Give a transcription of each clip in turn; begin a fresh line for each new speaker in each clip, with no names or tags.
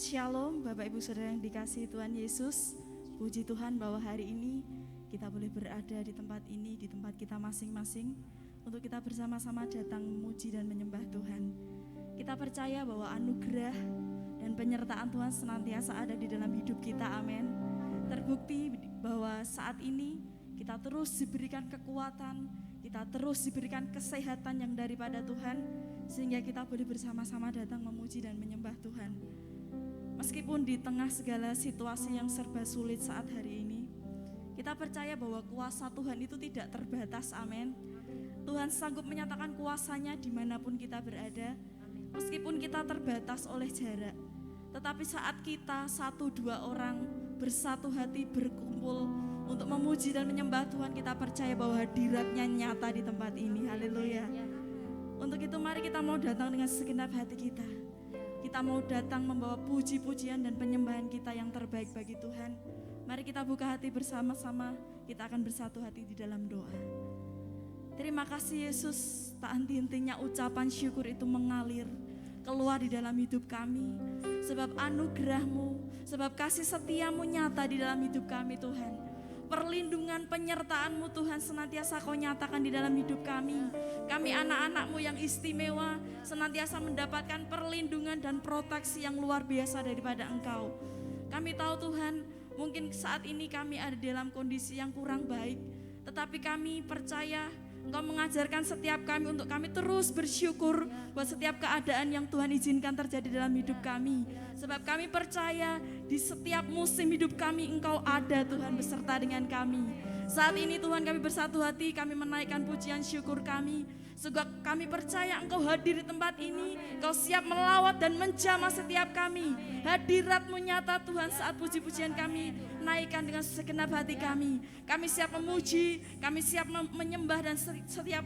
Shalom Bapak Ibu Saudara yang dikasihi Tuhan Yesus. Puji Tuhan bahwa hari ini kita boleh berada di tempat ini, di tempat kita masing-masing, untuk kita bersama-sama datang memuji dan menyembah Tuhan. Kita percaya bahwa anugerah dan penyertaan Tuhan senantiasa ada di dalam hidup kita, amin. Terbukti bahwa saat ini kita terus diberikan kekuatan, kita terus diberikan kesehatan yang daripada Tuhan, sehingga kita boleh bersama-sama datang memuji dan menyembah Tuhan. Meskipun di tengah segala situasi yang serba sulit saat hari ini, kita percaya bahwa kuasa Tuhan itu tidak terbatas, amin. Tuhan sanggup menyatakan kuasanya dimanapun kita berada, meskipun kita terbatas oleh jarak. Tetapi saat kita 1-2 orang bersatu hati berkumpul untuk memuji dan menyembah Tuhan, kita percaya bahwa hadiratnya nyata di tempat ini, haleluya. Untuk itu mari kita mau datang dengan segenap hati kita. Kita mau datang membawa puji-pujian dan penyembahan kita yang terbaik bagi Tuhan. Mari kita buka hati bersama-sama, kita akan bersatu hati di dalam doa. Terima kasih Yesus, tak henti-hentinya ucapan syukur itu mengalir keluar di dalam hidup kami. Sebab anugerah-Mu, sebab kasih setia-Mu nyata di dalam hidup kami Tuhan. Perlindungan penyertaan-Mu Tuhan senantiasa Kau nyatakan di dalam hidup kami. Kami anak-anak-Mu yang istimewa senantiasa mendapatkan perlindungan dan proteksi yang luar biasa daripada Engkau. Kami tahu Tuhan, mungkin saat ini kami ada dalam kondisi yang kurang baik, tetapi kami percaya Engkau mengajarkan setiap kami untuk kami terus bersyukur buat setiap keadaan yang Tuhan izinkan terjadi dalam hidup kami. Sebab kami percaya di setiap musim hidup kami Engkau ada Tuhan beserta dengan kami. Saat ini Tuhan kami bersatu hati, kami menaikkan pujian syukur kami. Sebab kami percaya Engkau hadir di tempat ini, Engkau siap melawat dan menjamah setiap kami. Hadirat-Mu nyata Tuhan saat puji-pujian kami naikkan dengan segenap hati kami. Kami siap memuji, kami siap menyembah dan setiap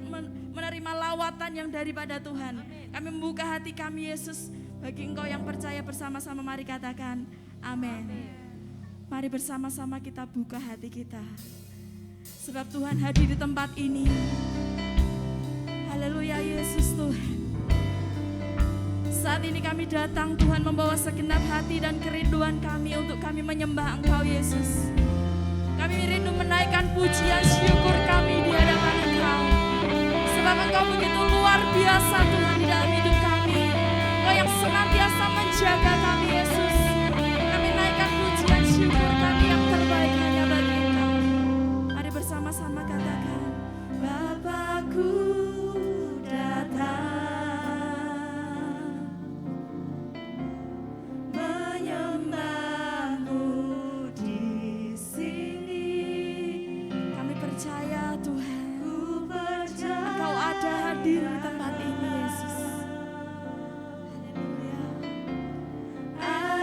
menerima lawatan yang daripada Tuhan. Kami membuka hati kami Yesus, bagi Engkau yang percaya bersama-sama mari katakan amin. Mari bersama-sama kita buka hati kita. Sebab Tuhan hadir di tempat ini. Haleluya Yesus Tuhan. Saat ini kami datang Tuhan membawa segenap hati dan kerinduan kami untuk kami menyembah Engkau Yesus. Kami rindu menaikkan pujian syukur kami di hadapan Engkau. Sebab Engkau begitu luar biasa Tuhan di dalam hidup kami. Engkau yang senantiasa menjaga kami Yesus. Kami naikkan pujian syukur kami yang terbaik hanya bagi Engkau. Mari bersama-sama katakan Bapakku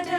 ada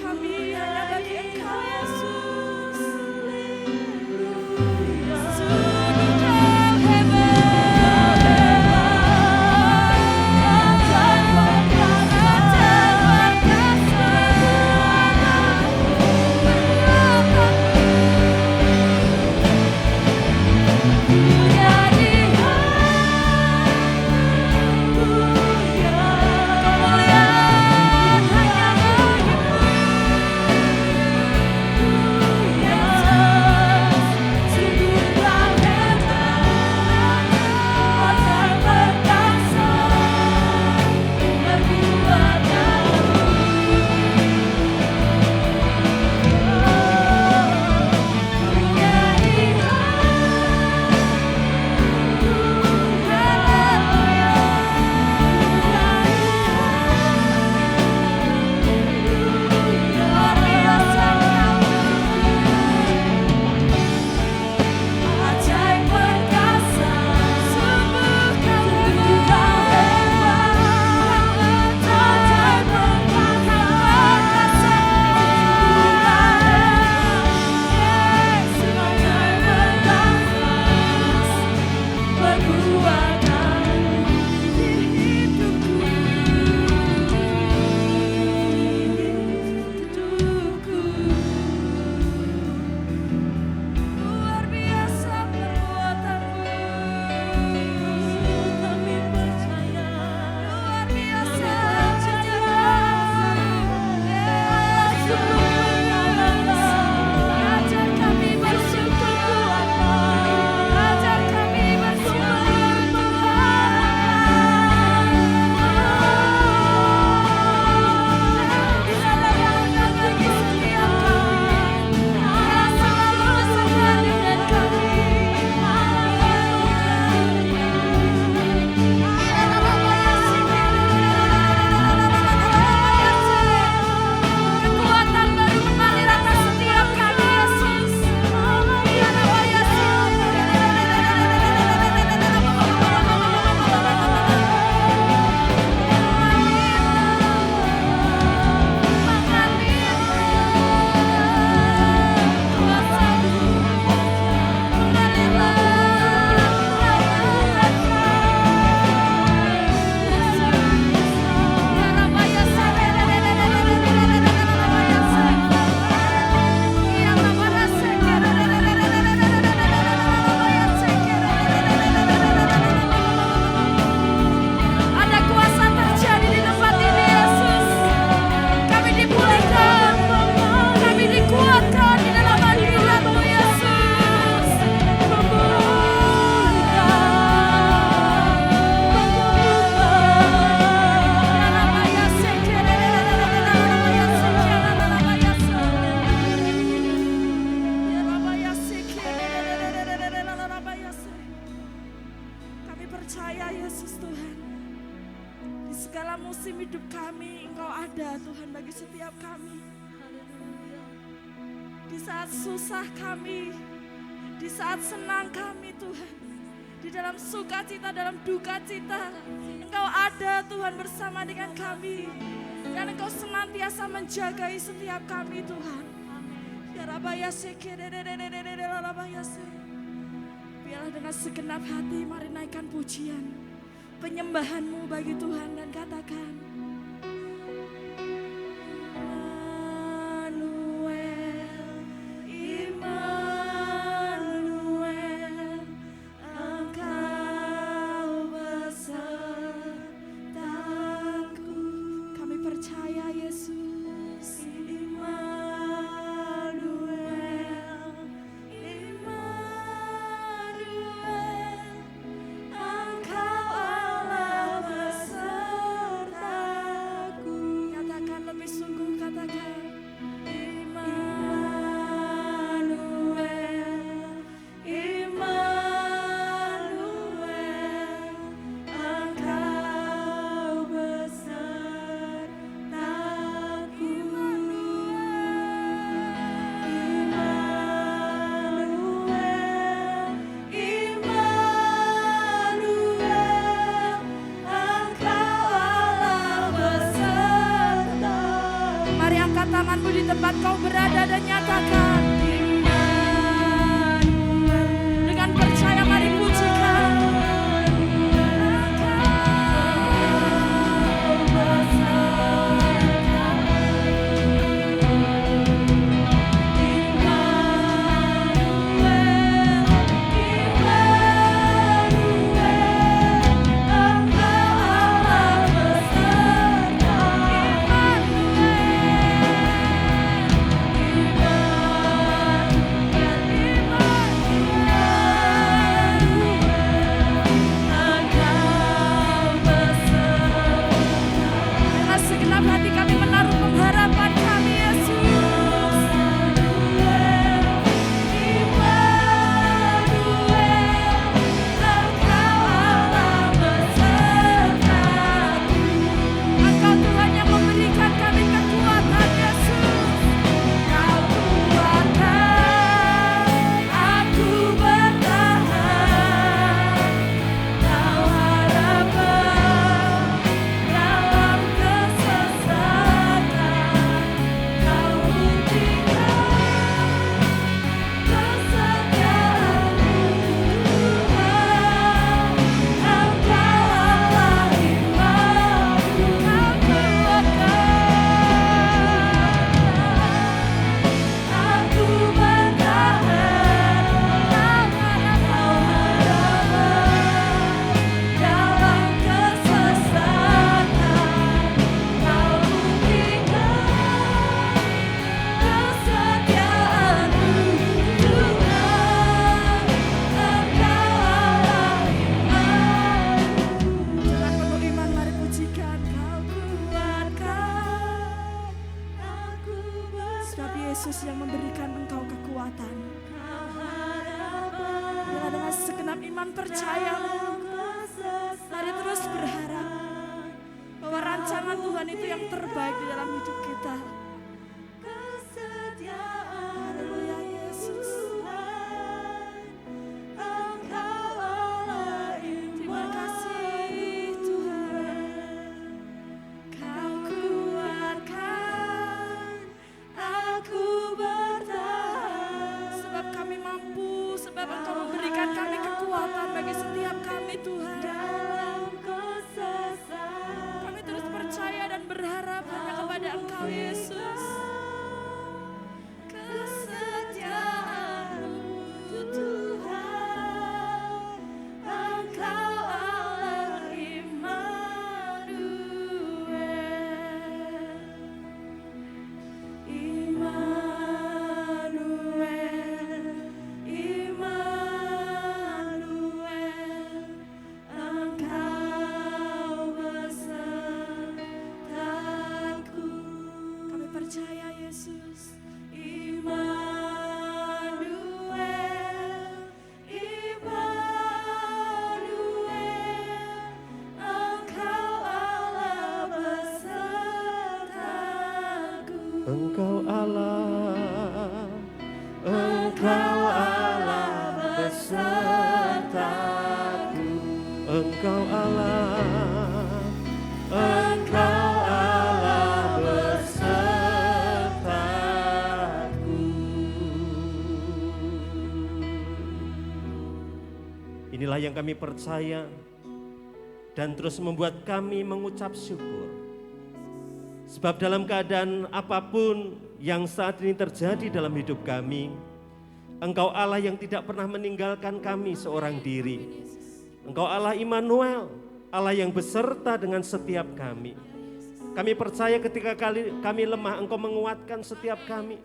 kami hanya bagi Engkau Yesus.
Jagai setiap kami Tuhan. Biarlah dengan segenap hati mari naikkan pujian penyembahan-Mu bagi Tuhan dan katakan Engkau Allah beserta tanganmu di tempat kau berada dan nyatakan. Dengan percaya mari pujikan. Yesus yang memberikan engkau kekuatan. Bila dengan segenap iman percayamu, mari terus berharap bahwa rancangan Tuhan itu yang terbaik di dalam hidup kita. Haleluya Yesus. Terima kasih Tuhan. Kau kuatkan aku bertahan. Sebab kami mampu, sebab Engkau memberikan kami kekuatan bagi setiap kami Tuhan. Kami terus percaya dan berharap hanya kepada Engkau Yesus. Kesetiaan-Mu Tuhan, Engkau Allah Immanuel. Immanuel, Immanuel, Engkau besertaku. Kami percaya Yesus. Immanuel, Immanuel, Engkau Allah besertaku.
Engkau Allah, Engkau Allah besertaku. Engkau Allah, Engkau Allah besertaku. Inilah yang kami percaya dan terus membuat kami mengucap syukur. Sebab dalam keadaan apapun yang saat ini terjadi dalam hidup kami, Engkau Allah yang tidak pernah meninggalkan kami seorang diri. Engkau Allah Immanuel, Allah yang beserta dengan setiap kami. Kami percaya ketika kami lemah, Engkau menguatkan setiap kami.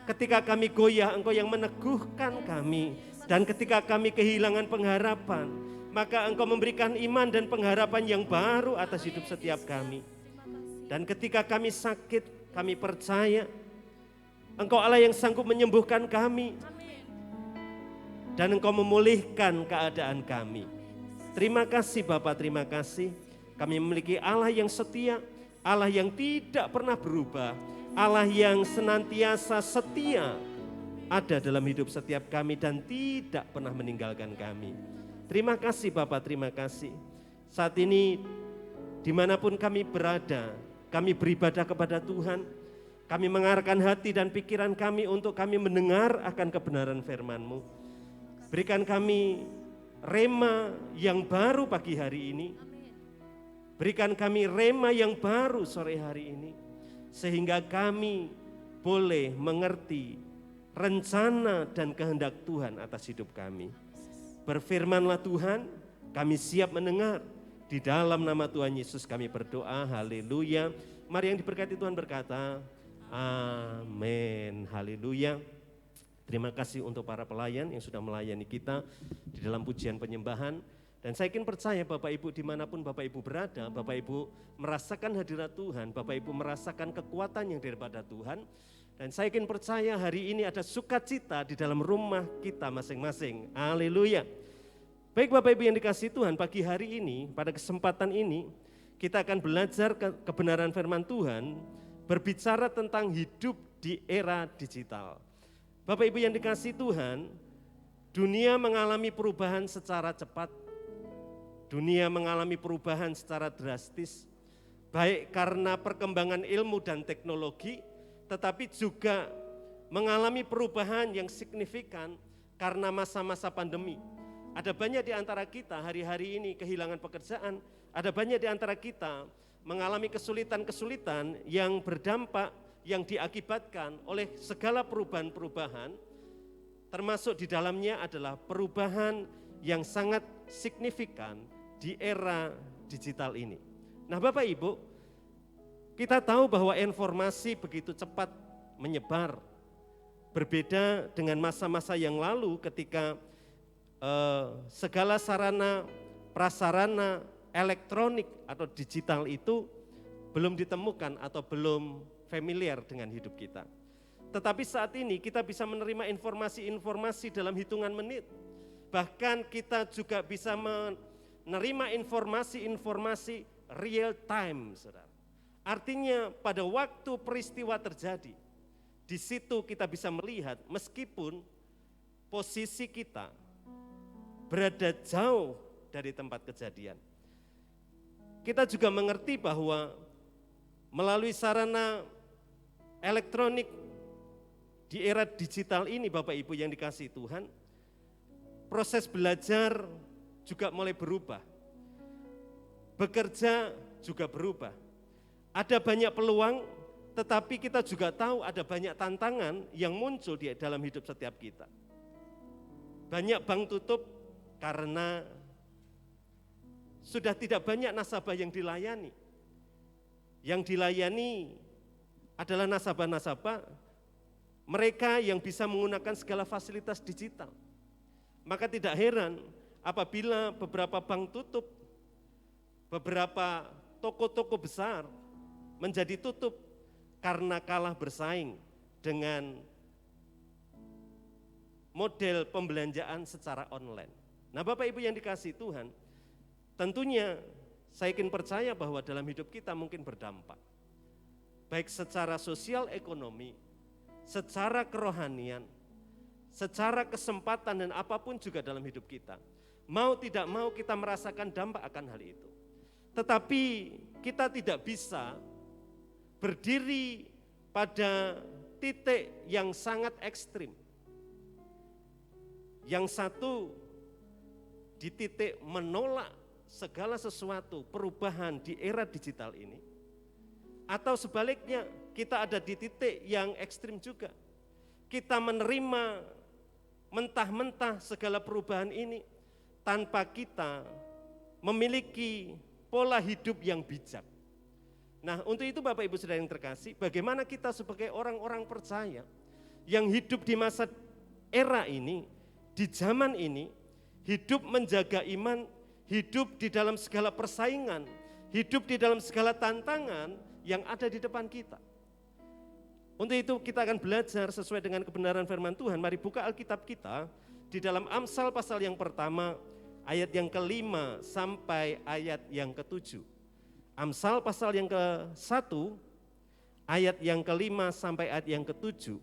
Ketika kami goyah, Engkau yang meneguhkan kami. Dan ketika kami kehilangan pengharapan, maka Engkau memberikan iman dan pengharapan yang baru atas hidup setiap kami. Dan ketika kami sakit, kami percaya Engkau Allah yang sanggup menyembuhkan kami. Dan Engkau memulihkan keadaan kami. Terima kasih Bapa, terima kasih. Kami memiliki Allah yang setia, Allah yang tidak pernah berubah, Allah yang senantiasa setia ada dalam hidup setiap kami dan tidak pernah meninggalkan kami. Terima kasih Bapa, terima kasih. Saat ini dimanapun kami berada, kami beribadah kepada Tuhan, Kami mengarahkan hati dan pikiran kami untuk kami mendengar akan kebenaran firman-Mu. Berikan kami rema yang baru pagi hari ini. Berikan kami rema yang baru sore hari ini. Sehingga kami boleh mengerti rencana dan kehendak Tuhan atas hidup kami. Berfirmanlah Tuhan, kami siap mendengar. Di dalam nama Tuhan Yesus kami berdoa, haleluya. Mari yang diberkati Tuhan berkata, amin, haleluya. Terima kasih untuk para pelayan yang sudah melayani kita di dalam pujian penyembahan. Dan saya yakin percaya Bapak Ibu dimanapun Bapak Ibu berada, Bapak Ibu merasakan hadirat Tuhan, Bapak Ibu merasakan kekuatan yang daripada Tuhan. Dan saya yakin percaya hari ini ada sukacita di dalam rumah kita masing-masing. Haleluya. Baik Bapak Ibu yang dikasihi Tuhan, pagi hari ini, pada kesempatan ini, kita akan belajar kebenaran firman Tuhan, berbicara tentang hidup di era digital. Bapak Ibu yang dikasihi Tuhan, dunia mengalami perubahan secara cepat. Dunia mengalami perubahan secara drastis, baik karena perkembangan ilmu dan teknologi, tetapi juga mengalami perubahan yang signifikan karena masa-masa pandemi. Ada banyak di antara kita hari-hari ini kehilangan pekerjaan, ada banyak di antara kita mengalami kesulitan-kesulitan yang berdampak, yang diakibatkan oleh segala perubahan-perubahan, termasuk di dalamnya adalah perubahan yang sangat signifikan di era digital ini. Nah Bapak Ibu, kita tahu bahwa informasi begitu cepat menyebar, berbeda dengan masa-masa yang lalu ketika segala sarana, prasarana, elektronik atau digital itu belum ditemukan atau belum familiar dengan hidup kita. Tetapi saat ini kita bisa menerima informasi-informasi dalam hitungan menit. Bahkan kita juga bisa menerima informasi-informasi real time, saudara. Artinya pada waktu peristiwa terjadi, di situ kita bisa melihat meskipun posisi kita berada jauh dari tempat kejadian. Kita juga mengerti bahwa melalui sarana elektronik di era digital ini Bapak Ibu yang dikasihi Tuhan, proses belajar juga mulai berubah. Bekerja juga berubah. Ada banyak peluang, tetapi kita juga tahu ada banyak tantangan yang muncul di dalam hidup setiap kita. Banyak bank tutup karena sudah tidak banyak nasabah yang dilayani. Yang dilayani adalah nasabah-nasabah mereka yang bisa menggunakan segala fasilitas digital. Maka tidak heran apabila beberapa bank tutup, beberapa toko-toko besar menjadi tutup karena kalah bersaing dengan model pembelanjaan secara online. Nah Bapak Ibu yang dikasihi Tuhan, tentunya saya yakin percaya bahwa dalam hidup kita mungkin berdampak. Baik secara sosial ekonomi, secara kerohanian, secara kesempatan dan apapun juga dalam hidup kita. Mau tidak mau kita merasakan dampak akan hal itu. Tetapi kita tidak bisa berdiri pada titik yang sangat ekstrim. Yang satu di titik menolak segala sesuatu perubahan di era digital ini. Atau sebaliknya kita ada di titik yang ekstrim juga. Kita menerima mentah-mentah segala perubahan ini tanpa kita memiliki pola hidup yang bijak. Nah untuk itu Bapak Ibu Saudara yang terkasih, bagaimana kita sebagai orang-orang percaya yang hidup di masa era ini, di zaman ini, hidup menjaga iman, hidup di dalam segala persaingan, hidup di dalam segala tantangan yang ada di depan kita. Untuk itu kita akan belajar sesuai dengan kebenaran firman Tuhan. Mari buka Alkitab kita di dalam Amsal pasal yang pertama, ayat yang ke-5 sampai ayat yang ke-7. Amsal pasal yang ke-1, ayat yang ke-5 sampai ayat yang ke-7.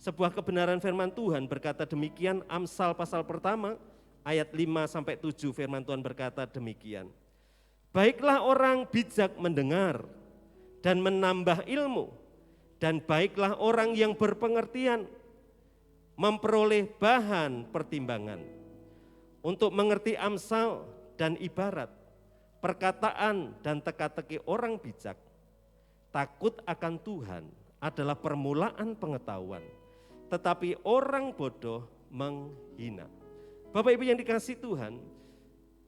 Sebuah kebenaran firman Tuhan berkata demikian, Amsal pasal pertama, ayat 5 sampai 7 firman Tuhan berkata demikian. Baiklah orang bijak mendengar dan menambah ilmu, dan baiklah orang yang berpengertian memperoleh bahan pertimbangan untuk mengerti amsal dan ibarat, perkataan dan teka-teki orang bijak. Takut akan Tuhan adalah permulaan pengetahuan, tetapi orang bodoh menghina. Bapak Ibu yang dikasihi Tuhan,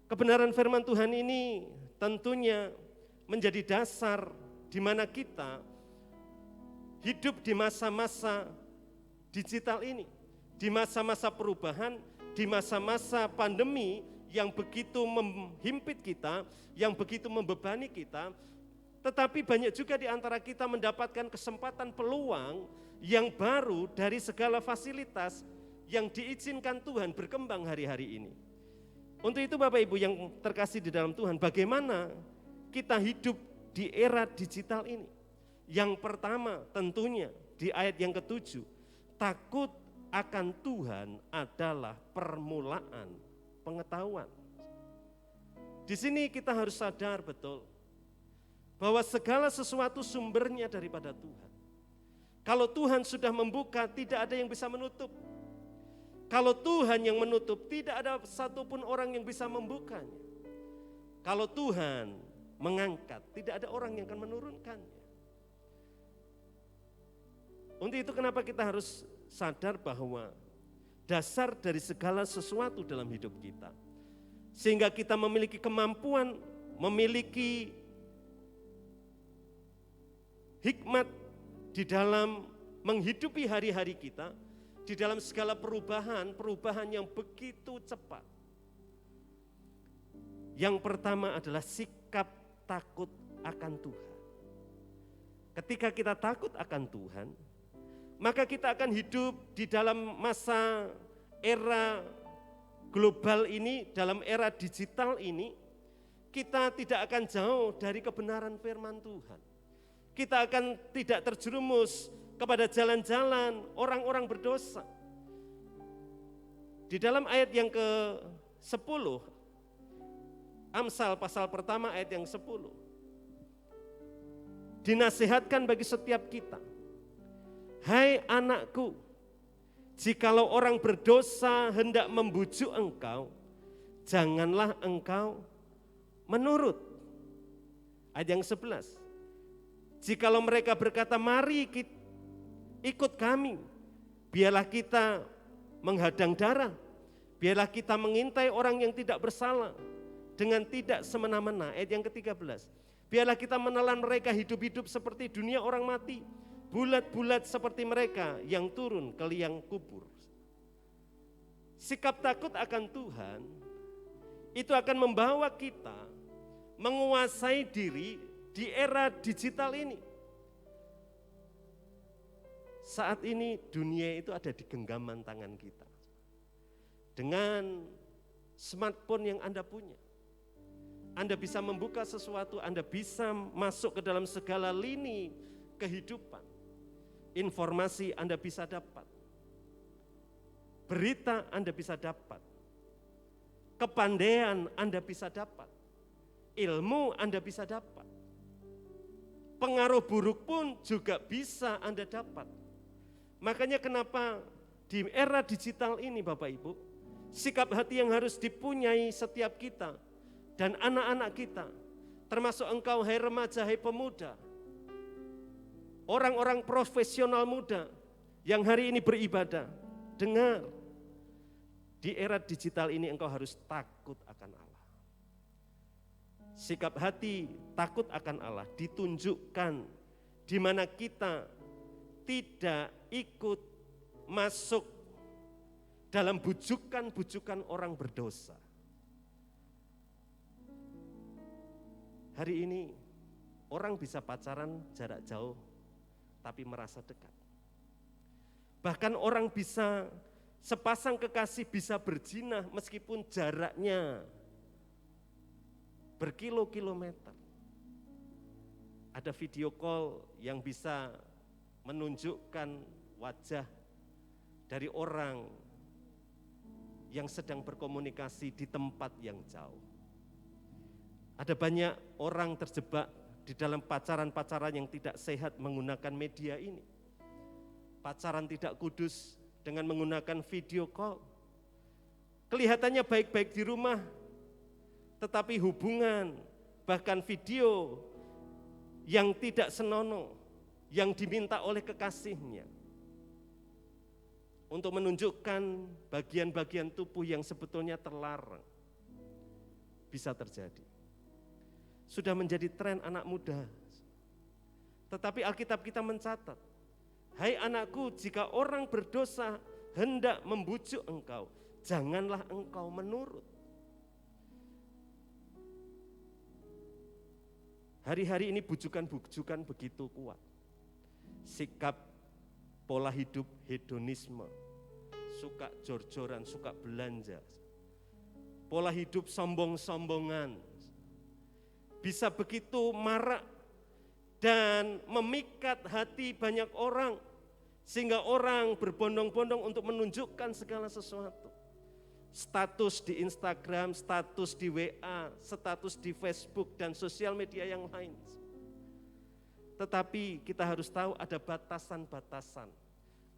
kebenaran firman Tuhan ini tentunya menjadi dasar di mana kita hidup di masa-masa digital ini, di masa-masa perubahan, di masa-masa pandemi yang begitu menghimpit kita, yang begitu membebani kita, tetapi banyak juga di antara kita mendapatkan kesempatan peluang yang baru dari segala fasilitas yang diizinkan Tuhan berkembang hari-hari ini. Untuk itu Bapak Ibu yang terkasih di dalam Tuhan, bagaimana kita hidup di era digital ini? Yang pertama tentunya di ayat yang ke-7, takut akan Tuhan adalah permulaan pengetahuan. Di sini kita harus sadar betul bahwa segala sesuatu sumbernya daripada Tuhan. Kalau Tuhan sudah membuka, tidak ada yang bisa menutup. Kalau Tuhan yang menutup, tidak ada satupun orang yang bisa membukanya. Kalau Tuhan mengangkat, tidak ada orang yang akan menurunkannya. Untuk itu kenapa kita harus sadar bahwa dasar dari segala sesuatu dalam hidup kita, sehingga kita memiliki kemampuan, memiliki hikmat di dalam menghidupi hari-hari kita, di dalam segala perubahan yang begitu cepat. Yang pertama adalah sikap takut akan Tuhan. Ketika kita takut akan Tuhan, maka kita akan hidup di dalam masa era global ini, dalam era digital ini, kita tidak akan jauh dari kebenaran firman Tuhan. Kita akan tidak terjerumus kepada jalan-jalan orang-orang berdosa. Di dalam ayat yang ke-10, Amsal pasal pertama ayat yang 10, dinasihatkan bagi setiap kita, hai anakku, jikalau orang berdosa hendak membujuk engkau, janganlah engkau menurut. Ayat yang 11, jikalau mereka berkata, mari ikut kami, biarlah kita menghadang darah, biarlah kita mengintai orang yang tidak bersalah dengan tidak semena-mena. Ayat yang ke-13, biarlah kita menelan mereka hidup-hidup seperti dunia orang mati, bulat-bulat seperti mereka yang turun ke liang kubur. Sikap takut akan Tuhan itu akan membawa kita menguasai diri di era digital ini. Saat ini dunia itu ada di genggaman tangan kita. Dengan smartphone yang Anda punya, Anda bisa membuka sesuatu, Anda bisa masuk ke dalam segala lini kehidupan. Informasi Anda bisa dapat. Berita Anda bisa dapat. Kepandaian Anda bisa dapat. Ilmu Anda bisa dapat. Pengaruh buruk pun juga bisa Anda dapat. Makanya kenapa di era digital ini Bapak Ibu, sikap hati yang harus dipunyai setiap kita dan anak-anak kita, termasuk engkau hai remaja, hai pemuda, orang-orang profesional muda yang hari ini beribadah, dengar, di era digital ini engkau harus takut akan Allah. Sikap hati takut akan Allah ditunjukkan di mana kita tidak ikut masuk dalam bujukan-bujukan orang berdosa. Hari ini orang bisa pacaran jarak jauh tapi merasa dekat. Bahkan orang bisa sepasang kekasih bisa berzina meskipun jaraknya berkilo-kilometer. Ada video call yang bisa menunjukkan wajah dari orang yang sedang berkomunikasi di tempat yang jauh. Ada banyak orang terjebak di dalam pacaran-pacaran yang tidak sehat menggunakan media ini. Pacaran tidak kudus dengan menggunakan video call. Kelihatannya baik-baik di rumah, tetapi hubungan, bahkan video yang tidak senonoh, yang diminta oleh kekasihnya untuk menunjukkan bagian-bagian tubuh yang sebetulnya terlarang, bisa terjadi. Sudah menjadi tren anak muda. Tetapi Alkitab kita mencatat, hai anakku, jika orang berdosa hendak membujuk engkau, janganlah engkau menurut. Hari-hari ini bujukan-bujukan begitu kuat. Sikap pola hidup hedonisme, suka jor-joran, suka belanja. Pola hidup sombong-sombongan. Bisa begitu marak dan memikat hati banyak orang, sehingga orang berbondong-bondong untuk menunjukkan segala sesuatu. Status di Instagram, status di WA, status di Facebook dan sosial media yang lain. Tetapi kita harus tahu ada batasan-batasan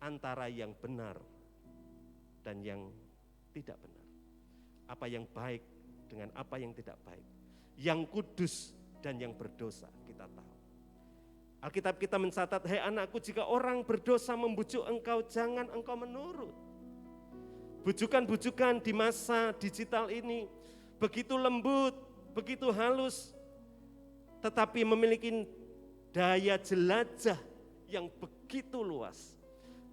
antara yang benar dan yang tidak benar. Apa yang baik dengan apa yang tidak baik. Yang kudus dan yang berdosa, kita tahu. Alkitab kita mencatat, hai anakku, jika orang berdosa membujuk engkau, jangan engkau menurut. Bujukan-bujukan di masa digital ini begitu lembut, begitu halus, tetapi memiliki daya jelajah yang begitu luas.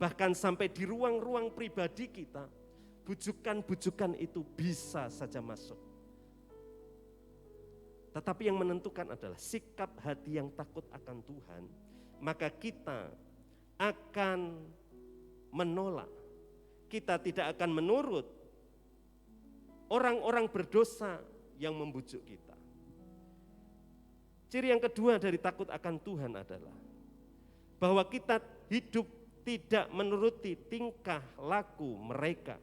Bahkan sampai di ruang-ruang pribadi kita, bujukan-bujukan itu bisa saja masuk. Tetapi yang menentukan adalah sikap hati yang takut akan Tuhan, maka kita akan menolak. Kita tidak akan menurut orang-orang berdosa yang membujuk kita. Ciri yang kedua dari takut akan Tuhan adalah bahwa kita hidup tidak menuruti tingkah laku mereka.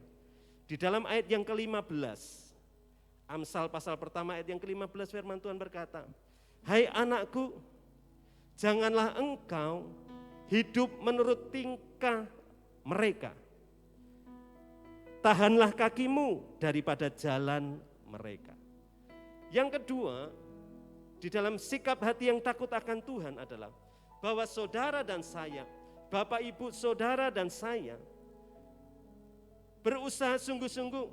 Di dalam ayat yang ke-15, Amsal pasal pertama ayat yang ke-15 firman Tuhan berkata, hai anakku, janganlah engkau hidup menurut tingkah mereka. Tahanlah kakimu daripada jalan mereka. Yang kedua, di dalam sikap hati yang takut akan Tuhan adalah bahwa saudara dan saya, Bapak, Ibu, saudara dan saya berusaha sungguh-sungguh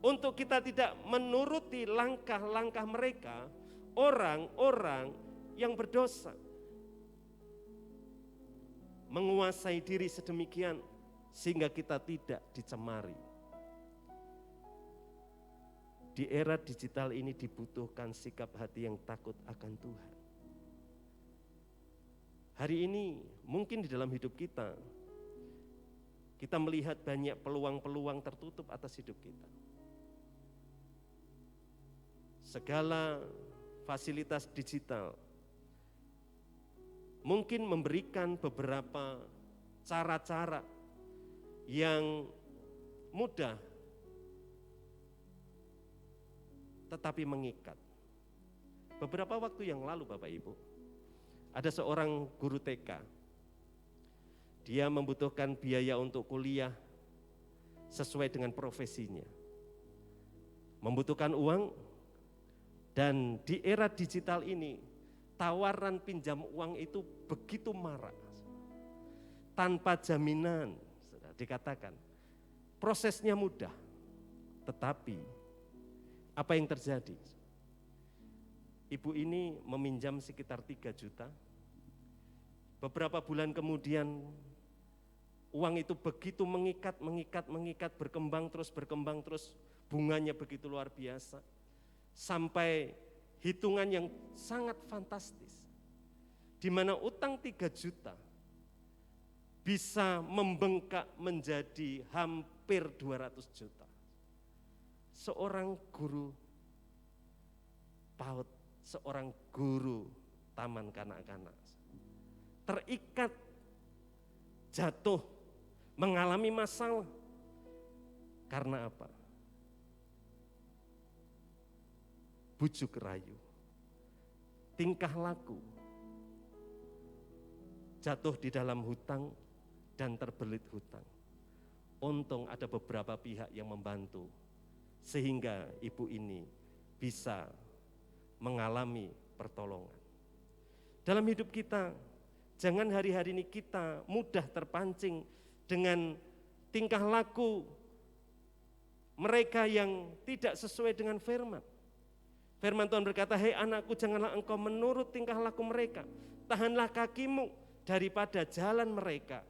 untuk kita tidak menuruti langkah-langkah mereka, orang-orang yang berdosa. Menguasai diri sedemikian sehingga kita tidak dicemari. Di era digital ini dibutuhkan sikap hati yang takut akan Tuhan. Hari ini mungkin di dalam hidup kita melihat banyak peluang-peluang tertutup atas hidup kita. Segala fasilitas digital mungkin memberikan beberapa cara-cara yang mudah tetapi mengikat. Beberapa waktu yang lalu Bapak Ibu, ada seorang guru TK. Dia membutuhkan biaya untuk kuliah sesuai dengan profesinya. Membutuhkan uang, dan di era digital ini tawaran pinjam uang itu begitu marak. Tanpa jaminan, dikatakan. Prosesnya mudah, tetapi apa yang terjadi? Ibu ini meminjam sekitar 3 juta. Beberapa bulan kemudian uang itu begitu mengikat, berkembang terus, bunganya begitu luar biasa. Sampai hitungan yang sangat fantastis. Di mana utang 3 juta bisa membengkak menjadi hampir 200 juta. Seorang guru PAUD, seorang guru taman kanak-kanak, terikat, jatuh, mengalami masalah. Karena apa? Bujuk rayu. tingkah laku, jatuh di dalam hutang dan terbelit hutang. Untung ada beberapa pihak yang membantu sehingga ibu ini bisa mengalami pertolongan. Dalam hidup kita, jangan hari-hari ini kita mudah terpancing dengan tingkah laku mereka yang tidak sesuai dengan firman. Firman Tuhan berkata, "Hei anakku, janganlah engkau menurut tingkah laku mereka. Tahanlah kakimu daripada jalan mereka."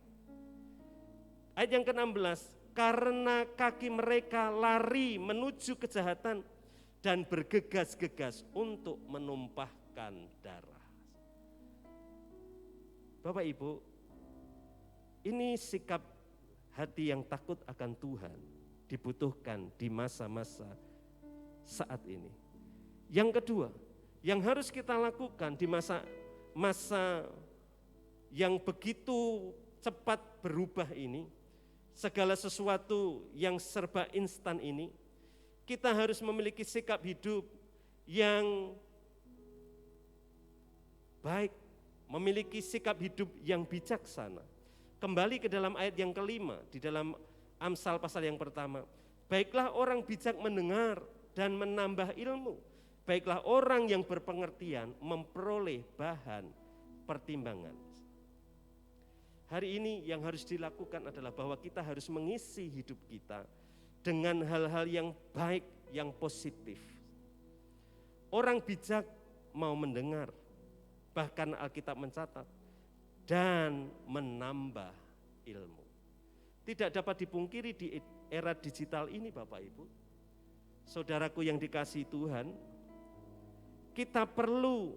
Ayat yang ke-16, "Karena kaki mereka lari menuju kejahatan dan bergegas-gegas untuk menumpahkan darah." Bapak Ibu, ini sikap hati yang takut akan Tuhan dibutuhkan di masa-masa saat ini. Yang kedua, yang harus kita lakukan di masa yang begitu cepat berubah ini, segala sesuatu yang serba instan ini, kita harus memiliki sikap hidup yang baik, memiliki sikap hidup yang bijaksana. Kembali ke dalam ayat yang kelima di dalam Amsal pasal yang pertama. "Baiklah orang bijak mendengar dan menambah ilmu. Baiklah orang yang berpengertian memperoleh bahan pertimbangan." Hari ini yang harus dilakukan adalah bahwa kita harus mengisi hidup kita dengan hal-hal yang baik, yang positif. Orang bijak mau mendengar, bahkan Alkitab mencatat, dan menambah ilmu. Tidak dapat dipungkiri di era digital ini Bapak Ibu, saudaraku yang dikasihi Tuhan, kita perlu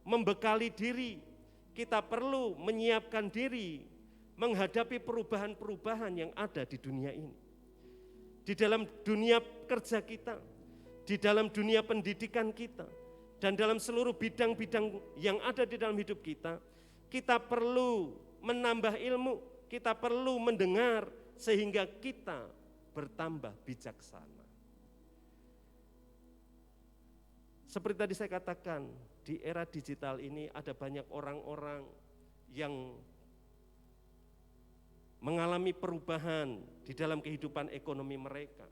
membekali diri, kita perlu menyiapkan diri menghadapi perubahan-perubahan yang ada di dunia ini. Di dalam dunia kerja kita, di dalam dunia pendidikan kita, dan dalam seluruh bidang-bidang yang ada di dalam hidup kita perlu menambah ilmu, kita perlu mendengar sehingga kita bertambah bijaksana. Seperti tadi saya katakan, di era digital ini ada banyak orang-orang yang mengalami perubahan di dalam kehidupan ekonomi mereka,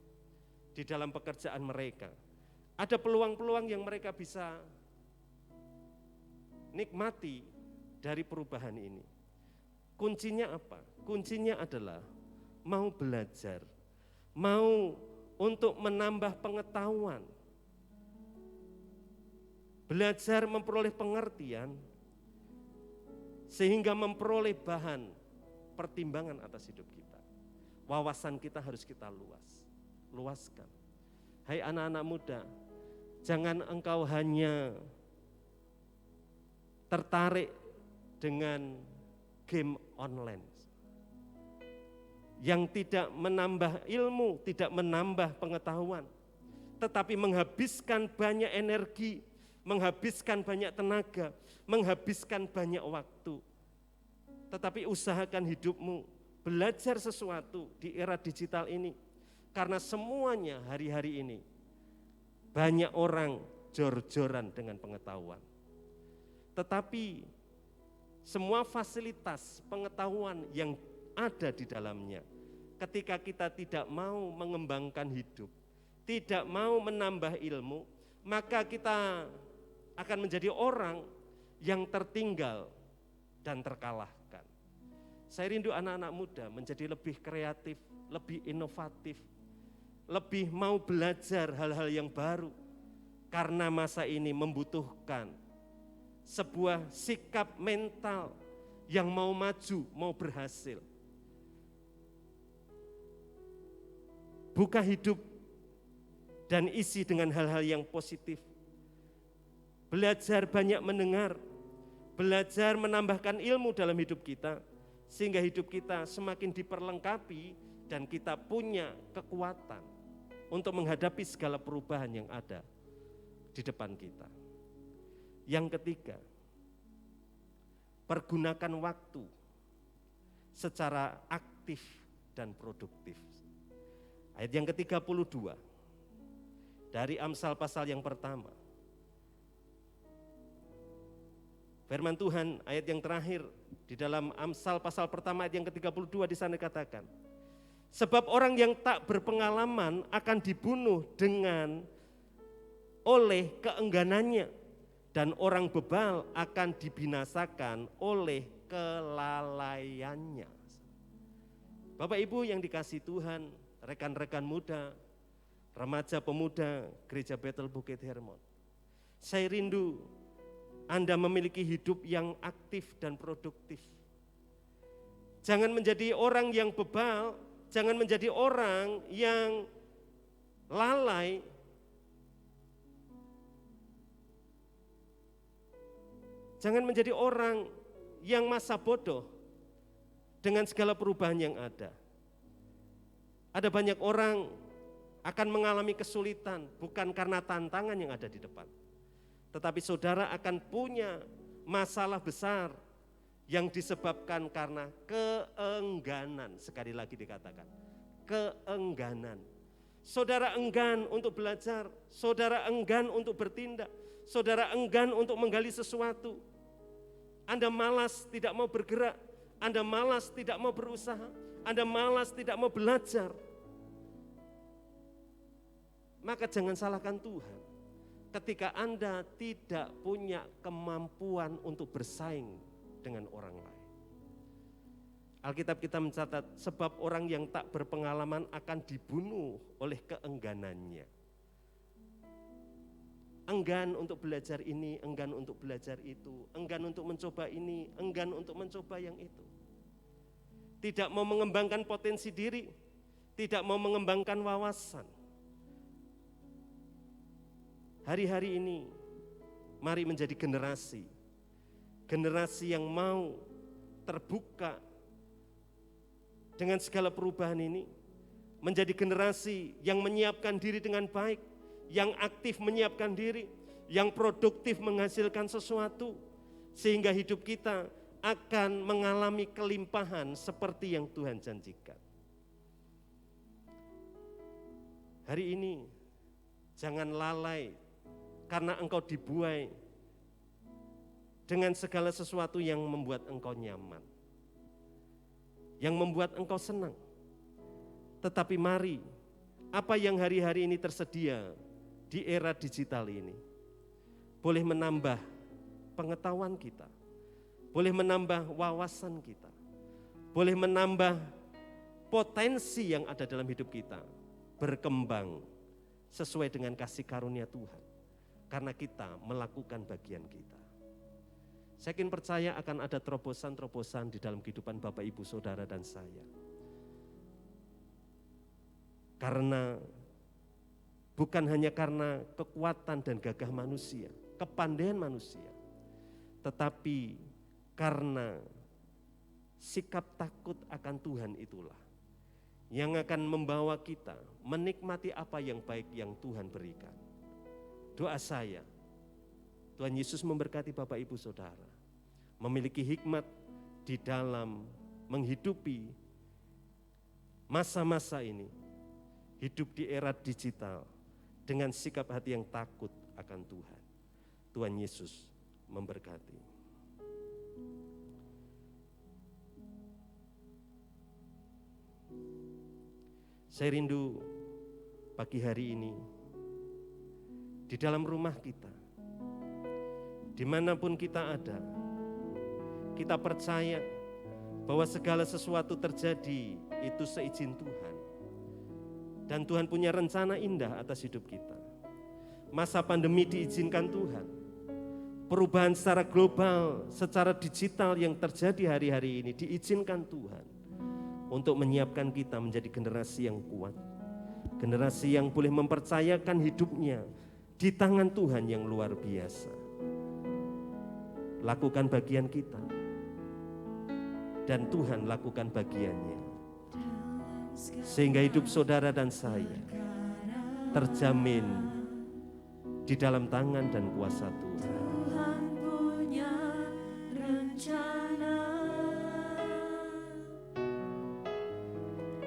di dalam pekerjaan mereka. Ada peluang-peluang yang mereka bisa nikmati dari perubahan ini. Kuncinya apa? Kuncinya adalah mau belajar, mau untuk menambah pengetahuan, belajar memperoleh pengertian, sehingga memperoleh bahan pertimbangan atas hidup kita. Wawasan kita harus kita luaskan. Hai anak-anak muda, jangan engkau hanya tertarik dengan game online yang tidak menambah ilmu, tidak menambah pengetahuan, tetapi menghabiskan banyak energi, menghabiskan banyak tenaga, menghabiskan banyak waktu. Tetapi usahakan hidupmu belajar sesuatu di era digital ini, karena semuanya hari-hari ini banyak orang jor-joran dengan pengetahuan. Tetapi semua fasilitas pengetahuan yang ada di dalamnya, ketika kita tidak mau mengembangkan hidup, tidak mau menambah ilmu, maka kita akan menjadi orang yang tertinggal dan terkalahkan. Saya rindu anak-anak muda menjadi lebih kreatif, lebih inovatif, lebih mau belajar hal-hal yang baru, karena masa ini membutuhkan sebuah sikap mental yang mau maju, mau berhasil. Buka hidup dan isi dengan hal-hal yang positif. Belajar banyak mendengar, belajar menambahkan ilmu dalam hidup kita, sehingga hidup kita semakin diperlengkapi dan kita punya kekuatan untuk menghadapi segala perubahan yang ada di depan kita. Yang ketiga, pergunakan waktu secara aktif dan produktif. Ayat yang ke-32 dari Amsal pasal yang pertama. Firman Tuhan ayat yang terakhir di dalam Amsal pasal pertama ayat yang ke-32 di sana dikatakan, sebab orang yang tak berpengalaman akan dibunuh oleh keengganannya, dan orang bebal akan dibinasakan oleh kelalaiannya. Bapak Ibu yang dikasihi Tuhan, rekan-rekan muda, remaja pemuda Gereja Bethel Bukit Hermon, saya rindu Anda memiliki hidup yang aktif dan produktif. Jangan menjadi orang yang bebal, jangan menjadi orang yang lalai. Jangan menjadi orang yang masa bodoh dengan segala perubahan yang ada. Ada banyak orang akan mengalami kesulitan bukan karena tantangan yang ada di depan, tetapi saudara akan punya masalah besar yang disebabkan karena keengganan. Sekali lagi dikatakan, keengganan. Saudara enggan untuk belajar, saudara enggan untuk bertindak, saudara enggan untuk menggali sesuatu. Anda malas tidak mau bergerak, Anda malas tidak mau berusaha, Anda malas tidak mau belajar. Maka jangan salahkan Tuhan ketika Anda tidak punya kemampuan untuk bersaing dengan orang lain. Alkitab kita mencatat, sebab orang yang tak berpengalaman akan dibunuh oleh keengganannya. Enggan untuk belajar ini, enggan untuk belajar itu, enggan untuk mencoba ini, enggan untuk mencoba yang itu. Tidak mau mengembangkan potensi diri, tidak mau mengembangkan wawasan. Hari-hari ini, mari menjadi generasi yang mau terbuka dengan segala perubahan ini, menjadi generasi yang menyiapkan diri dengan baik, yang aktif menyiapkan diri, yang produktif menghasilkan sesuatu, sehingga hidup kita akan mengalami kelimpahan seperti yang Tuhan janjikan. Hari ini jangan lalai karena engkau dibuai dengan segala sesuatu yang membuat engkau nyaman, yang membuat engkau senang. Tetapi mari, apa yang hari-hari ini tersedia di era digital ini boleh menambah pengetahuan kita, boleh menambah wawasan kita, boleh menambah potensi yang ada dalam hidup kita berkembang sesuai dengan kasih karunia Tuhan, karena kita melakukan bagian kita. Saya yakin percaya akan ada terobosan-terobosan di dalam kehidupan Bapak, Ibu, Saudara, dan saya. Karena bukan hanya karena kekuatan dan gagah manusia, kepandaian manusia, tetapi karena sikap takut akan Tuhan itulah yang akan membawa kita menikmati apa yang baik yang Tuhan berikan. Doa saya, Tuhan Yesus memberkati Bapak, Ibu, Saudara, memiliki hikmat di dalam menghidupi masa-masa ini, hidup di era digital dengan sikap hati yang takut akan Tuhan. Tuhan Yesus memberkati. Saya rindu pagi hari ini di dalam rumah kita, dimanapun kita ada, kita percaya bahwa segala sesuatu terjadi itu seizin Tuhan. Dan Tuhan punya rencana indah atas hidup kita. Masa pandemi diizinkan Tuhan. Perubahan secara global, secara digital yang terjadi hari-hari ini diizinkan Tuhan untuk menyiapkan kita menjadi generasi yang kuat. Generasi yang boleh mempercayakan hidupnya di tangan Tuhan yang luar biasa. Lakukan bagian kita dan Tuhan lakukan bagiannya, sehingga hidup saudara dan saya terjamin di dalam tangan dan kuasa Tuhan.
Tuhan punya rencana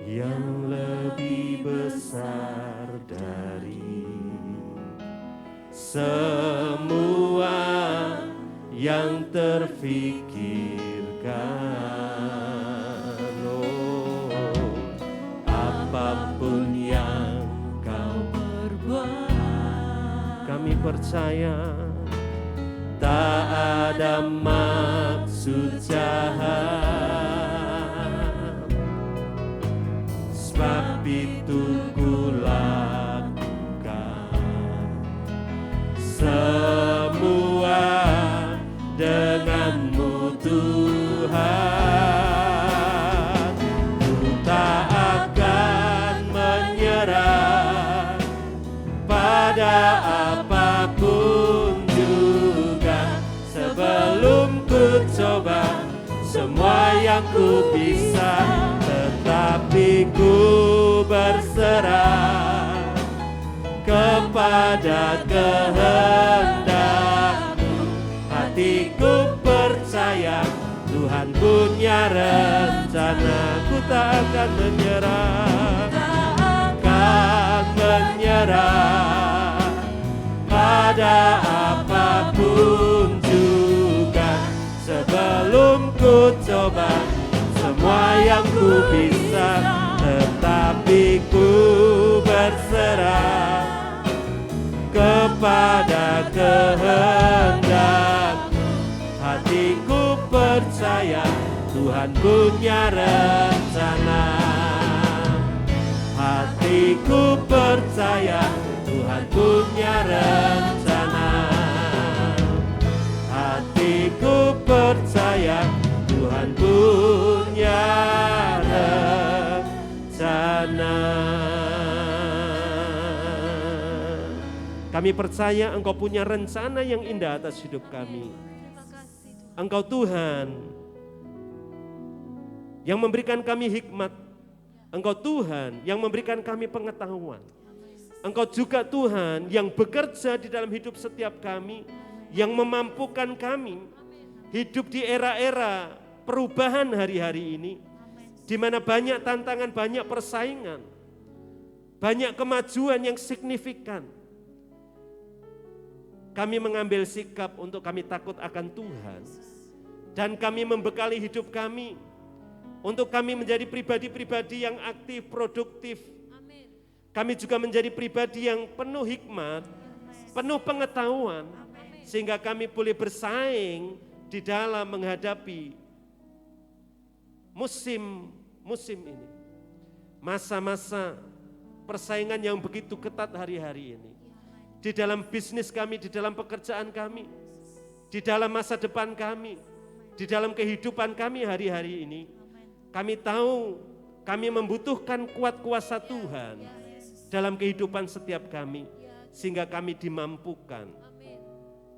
yang lebih besar dari semua yang terfikirkan. Oh, apapun yang kau perbuat, kami percaya tak ada maksud jahat, sebab itu ku lakukan semua denganmu Tuhan. Ku tak akan menyerah pada apapun juga, sebelum ku coba semua yang ku bisa, tetapi ku berserah kepada kehendak-Mu. Hatiku percaya Tuhan punya rencana. Ku tak akan menyerah, akan menyerah pada apapun juga, sebelum ku coba semua yang ku bisa, tetapi ku berserah kepada kehendak. Hatiku percaya Tuhan punya rencana. Hatiku percaya Tuhan punya rencana. Hatiku percaya Tuhan punya rencana. Kami percaya Engkau punya rencana yang indah atas hidup kami. Engkau Tuhan yang memberikan kami hikmat. Engkau Tuhan yang memberikan kami pengetahuan. Engkau juga Tuhan yang bekerja di dalam hidup setiap kami, yang memampukan kami hidup di era-era perubahan hari-hari ini, di mana banyak tantangan, banyak persaingan, banyak kemajuan yang signifikan. Kami mengambil sikap untuk kami takut akan Tuhan, dan kami membekali hidup kami untuk kami menjadi pribadi-pribadi yang aktif, produktif. Kami juga menjadi pribadi yang penuh hikmat, penuh pengetahuan, sehingga kami boleh bersaing di dalam menghadapi musim ini. Masa-masa persaingan yang begitu ketat hari-hari ini. Di dalam bisnis kami, di dalam pekerjaan kami, di dalam masa depan kami, di dalam kehidupan kami hari-hari ini. Kami tahu kami membutuhkan kuat kuasa Tuhan dalam kehidupan setiap kami, sehingga kami dimampukan.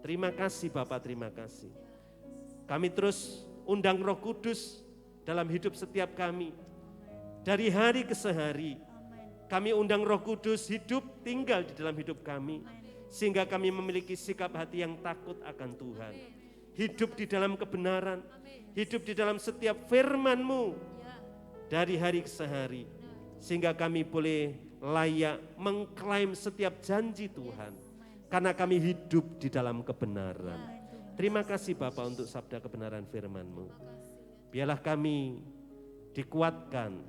Terima kasih Bapak, terima kasih. Kami terus undang Roh Kudus dalam hidup setiap kami. Dari hari ke hari, kami undang Roh Kudus hidup, tinggal di dalam hidup kami, sehingga kami memiliki sikap hati yang takut akan Tuhan. Hidup di dalam kebenaran, hidup di dalam setiap firman-Mu dari hari ke hari, sehingga kami boleh layak mengklaim setiap janji Tuhan, karena kami hidup di dalam kebenaran. Terima kasih Bapak untuk sabda kebenaran firman-Mu. Biarlah kami dikuatkan,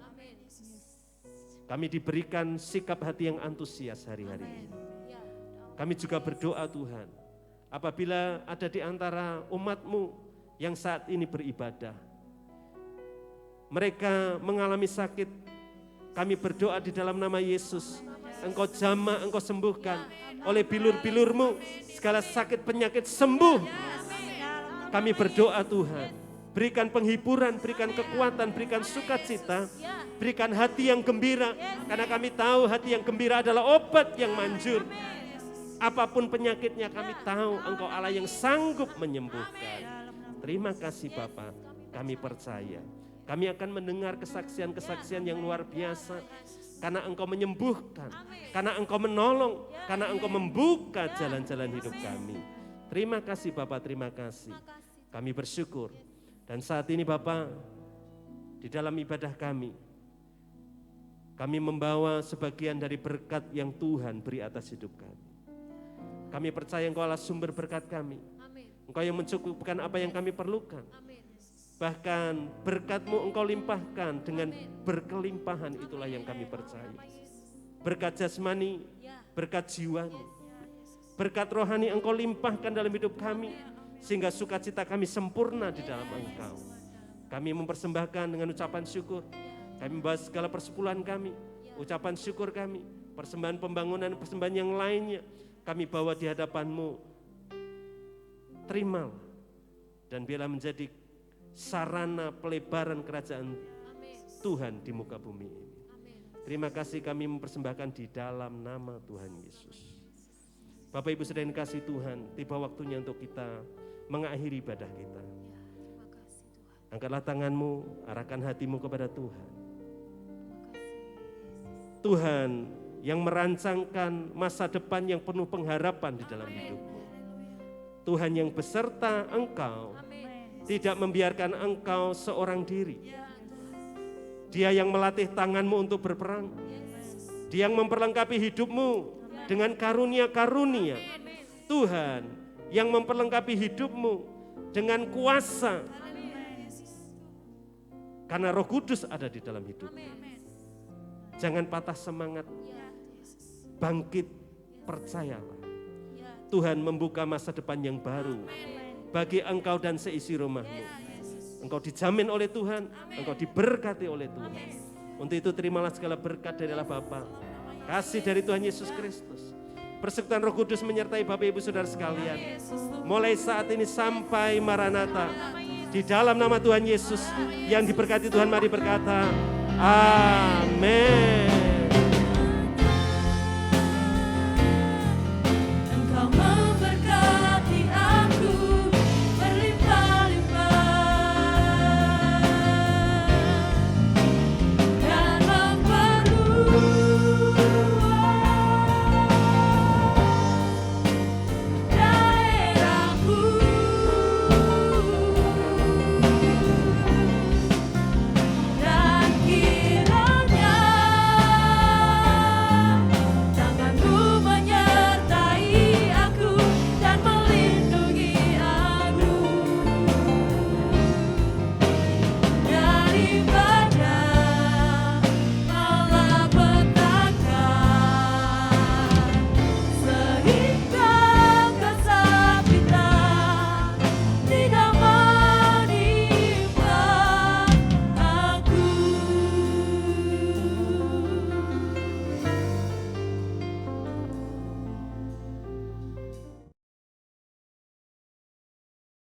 kami diberikan sikap hati yang antusias hari-hari ini. Kami juga berdoa Tuhan, apabila ada di antara umat-Mu yang saat ini beribadah, mereka mengalami sakit, kami berdoa di dalam nama Yesus, Engkau jamah, Engkau sembuhkan. Oleh bilur-bilur-Mu, segala sakit penyakit sembuh. Kami berdoa Tuhan, berikan penghiburan, berikan kekuatan, berikan sukacita, berikan hati yang gembira, karena kami tahu hati yang gembira adalah obat yang manjur. Apapun penyakitnya kami tahu Engkau Allah yang sanggup menyembuhkan. Terima kasih Bapak, kami percaya. Kami akan mendengar kesaksian-kesaksian yang luar biasa, karena Engkau menyembuhkan, karena Engkau menolong, karena Engkau membuka jalan-jalan hidup kami. Terima kasih Bapak, terima kasih. Kami bersyukur. Dan saat ini Bapak, di dalam ibadah kami membawa sebagian dari berkat yang Tuhan beri atas hidup kami. Kami percaya Engkau adalah sumber berkat kami. Engkau yang mencukupkan apa yang kami perlukan. Bahkan berkat-Mu Engkau limpahkan dengan berkelimpahan, itulah yang kami percaya. Berkat jasmani, berkat jiwani, berkat rohani Engkau limpahkan dalam hidup kami, sehingga sukacita kami sempurna di dalam Engkau. Kami mempersembahkan dengan ucapan syukur, kami membahas segala persepuluhan kami, ucapan syukur kami, persembahan pembangunan, persembahan yang lainnya, kami bawa di hadapan-Mu. Terimalah dan biarlah menjadi sarana pelebaran kerajaan Tuhan di muka bumi ini. Terima kasih kami mempersembahkan di dalam nama Tuhan Yesus. Bapak Ibu saudara yang kasih Tuhan, tiba waktunya untuk kita mengakhiri ibadah kita. Angkatlah tanganmu, arahkan hatimu kepada Tuhan. Tuhan yang merancangkan masa depan yang penuh pengharapan di dalam hidupmu. Tuhan yang beserta engkau, tidak membiarkan engkau seorang diri. Dia yang melatih tanganmu untuk berperang. Dia yang memperlengkapi hidupmu dengan karunia-karunia. Tuhan yang memperlengkapi hidupmu dengan kuasa. Karena Roh Kudus ada di dalam hidupmu. Jangan patah semangat. Bangkit, percayalah. Tuhan membuka masa depan yang baru bagi engkau dan seisi rumahmu. Engkau dijamin oleh Tuhan, engkau diberkati oleh Tuhan. Untuk itu terimalah segala berkat dari Allah Bapa, kasih dari Tuhan Yesus Kristus, persekutuan Roh Kudus menyertai Bapak Ibu Saudara sekalian. Mulai saat ini sampai Maranatha, di dalam nama Tuhan Yesus yang diberkati Tuhan, mari berkata, amin.